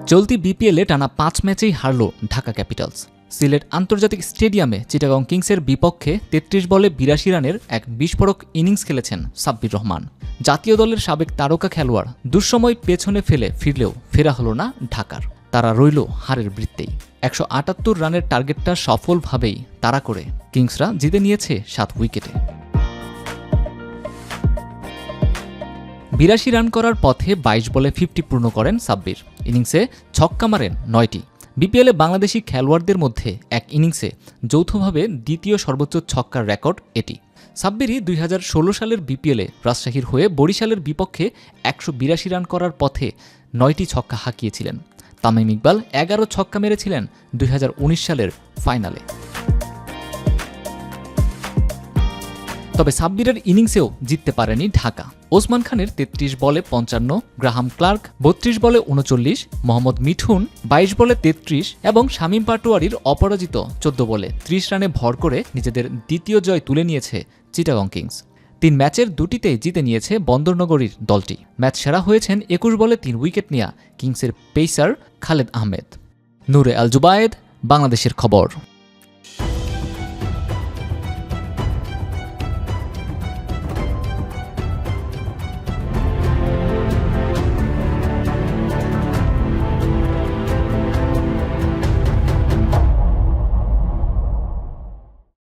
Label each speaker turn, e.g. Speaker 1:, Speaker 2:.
Speaker 1: চলতি বিপিএলে টানা ৫ ম্যাচেই হারল ঢাকা ক্যাপিটালস। সিলেট আন্তর্জাতিক স্টেডিয়ামে চিটাগং কিংসের বিপক্ষে ৩৩ বলে ৮২ রানের এক বিস্ফোরক ইনিংস খেলেছেন সাব্বির রহমান। জাতীয় দলের সাবেক তারকা খেলোয়াড় দুঃসময় পেছনে ফেলে ফিরলেও ফেরা হলো না ঢাকার। তারা রইল হারের বৃত্তেই। ১৭৮ রানের টার্গেটটা সফলভাবেই তাড়া করে কিংসরা জিতে নিয়েছে ৭ উইকেটে। ৮২ রান করার পথে ২২ বলে ৫০ পূর্ণ করেন সাব্বির। ইনিংসে ছক্কা মারেন ৯টি। বিপিএলে বাংলাদেশি খেলোয়াড়দের মধ্যে এক ইনিংসে যৌথভাবে দ্বিতীয় সর্বোচ্চ ছক্কার রেকর্ড এটি। সাব্বিরই ২০১৬ সালের বিপিএলে রাজশাহীর হয়ে বরিশালের বিপক্ষে ১৮২ রান করার পথে ৯টি ছক্কা হাঁকিয়েছিলেন। তামিম ইকবাল ১১ ছক্কা মেরেছিলেন ২০১৯ সালের ফাইনালে। তবে সাব্বিরের ইনিংসেও জিততে পারেনি ঢাকা। ওসমান খানের ৩৩ বলে ৫৫, গ্রাহাম ক্লার্ক ৩২ বলে ৩৯, মোহাম্মদ মিঠুন ২২ বলে ৩৩ এবং শামীম পাটোয়ারির অপরাজিত ১৪ বলে ৩০ রানে ভর করে নিজেদের দ্বিতীয় জয় তুলে নিয়েছে চিটাগং কিংস। ৩ ম্যাচের দুটিতেই জিতে নিয়েছে বন্দরনগরীর দলটি। ম্যাচ সেরা হয়েছেন ২১ বলে ৩ উইকেট নেয়া কিংসের পেসার খালেদ আহমেদ। নূরে আল জুবায়েদ, বাংলাদেশের খবর।